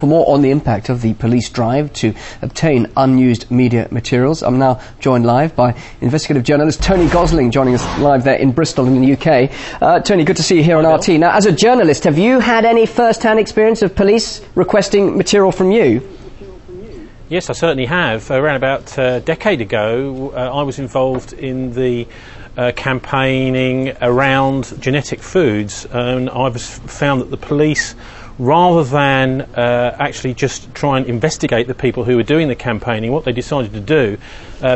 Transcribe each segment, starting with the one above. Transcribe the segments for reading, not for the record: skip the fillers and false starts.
For more on the impact of the police drive to obtain unused media materials, I'm now joined live by investigative journalist Tony Gosling, joining us live there in Bristol in the UK. Tony, good to see you here on RT. Now, as a journalist, have you had any first-hand experience of police requesting material from you? Yes, I certainly have. Around about a decade ago, I was involved in the campaigning around genetic foods, and I've found that the police, rather than actually just try and investigate the people who were doing the campaigning, what they decided to do,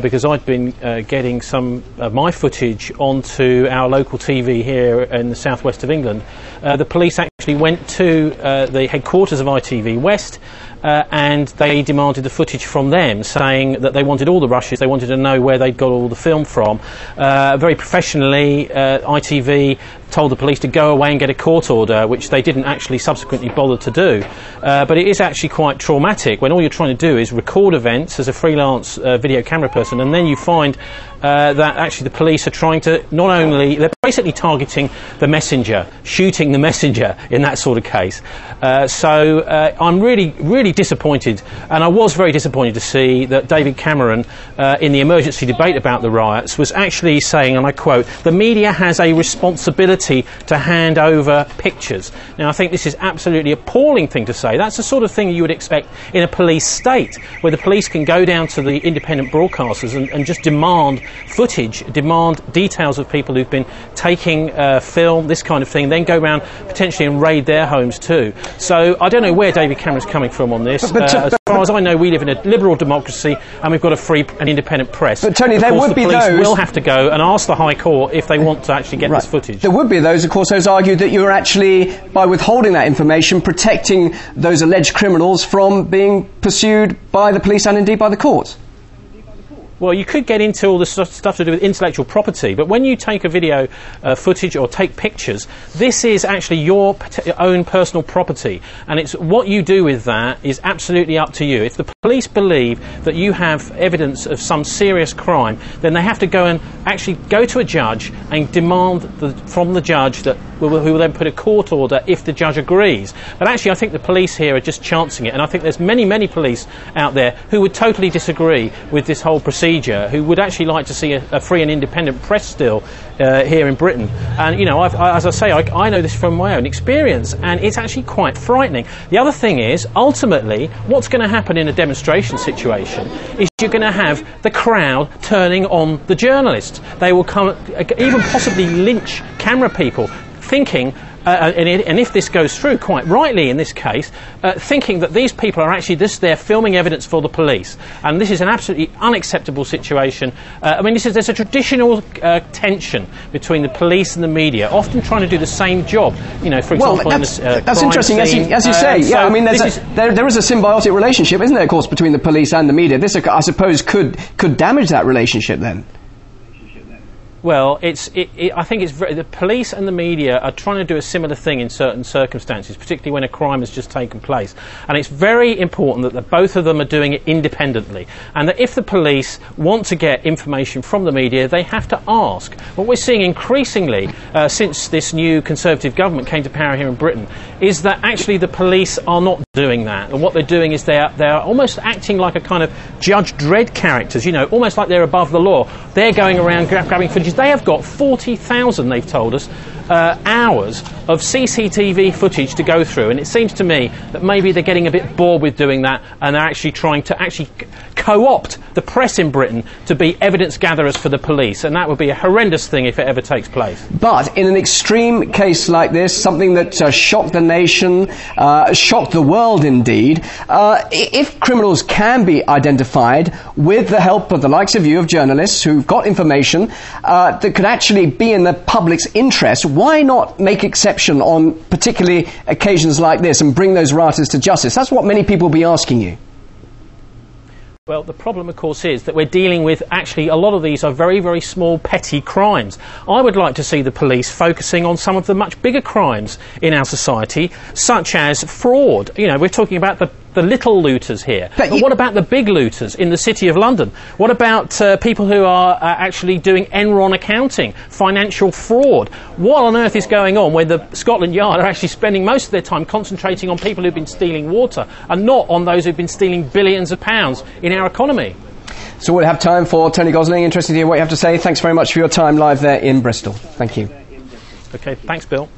because I'd been getting some of my footage onto our local TV here in the southwest of England, the police actually went to the headquarters of ITV West and they demanded the footage from them, saying that they wanted all the rushes, they wanted to know where they'd got all the film from. Very professionally, ITV told the police to go away and get a court order, which they didn't actually subsequently bother to do. But it is actually quite traumatic when all you're trying to do is record events as a freelance video camera person, and then you find that actually the police are trying to not only, they're basically targeting the messenger, shooting the messenger in that sort of case. So I'm really disappointed, and I was very disappointed to see that David Cameron in the emergency debate about the riots was actually saying, and I quote, "The media has a responsibility to hand over pictures." Now I think this is absolutely appalling thing to say. That's the sort of thing you would expect in a police state, where the police can go down to the independent broadcasters and just demand footage, demand details of people who've been taking film, this kind of thing, then go around potentially and raid their homes too. So I don't know where David Cameron's coming from on this. As far as I know, we live in a liberal democracy and we've got a free and independent press. But Tony, there would be those... The police will have to go and ask the High Court if they want to actually get this footage. There would be those, of course, those argue that you're actually, by withholding that information, protecting those alleged criminals from being pursued by the police and indeed by the courts. Well, you could get into all the stuff to do with intellectual property, but when you take a video footage or take pictures, this is actually your own personal property, and it's what you do with that is absolutely up to you. If the police believe that you have evidence of some serious crime, then they have to go and actually go to a judge and demand from the judge that who will then put a court order if the judge agrees. But actually I think the police here are just chancing it, and I think there's many police out there who would totally disagree with this whole procedure, who would actually like to see a free and independent press still here in Britain. And, you know, as I say, I know this from my own experience, and it's actually quite frightening. The other thing is, ultimately, what's going to happen in a demonstration situation is you're going to have the crowd turning on the journalists. They will come, even possibly lynch camera people, thinking, and if this goes through, quite rightly in this case, thinking that these people are actually there filming evidence for the police. And this is an absolutely unacceptable situation. I mean, there's a traditional tension between the police and the media, often trying to do the same job. You know, for example, that's interesting, as you say. Yeah, I mean, there is a symbiotic relationship, isn't there, of course, between the police and the media. This, I suppose, could damage that relationship then. Well, I think the police and the media are trying to do a similar thing in certain circumstances, particularly when a crime has just taken place. And it's very important that both of them are doing it independently. And that if the police want to get information from the media, they have to ask. What we're seeing increasingly since this new Conservative government came to power here in Britain is that actually the police are not doing that. And what they're doing is they're almost acting like a kind of Judge Dredd characters, you know, almost like they're above the law. They're going around grabbing footage. They have got 40,000, they've told us, hours of CCTV footage to go through, and it seems to me that maybe they're getting a bit bored with doing that, and they're actually trying to co-opt the press in Britain to be evidence gatherers for the police, and that would be a horrendous thing if it ever takes place. But in an extreme case like this, something that shocked the nation, shocked the world indeed, if criminals can be identified with the help of the likes of you, of journalists who've got information that could actually be in the public's interest, why not make exception on particularly occasions like this and bring those rioters to justice? That's what many people will be asking you. Well, the problem, of course, is that we're dealing with, actually, a lot of these are very small, petty crimes. I would like to see the police focusing on some of the much bigger crimes in our society, such as fraud. You know, we're talking about the the little looters here. But what about the big looters in the City of London? What about people who are actually doing Enron accounting, financial fraud? What on earth is going on where the Scotland Yard are actually spending most of their time concentrating on people who've been stealing water and not on those who've been stealing billions of pounds in our economy? So we'll have time for Tony Gosling. Interested to hear what you have to say. Thanks very much for your time live there in Bristol. Thank you. Okay, thanks, Bill.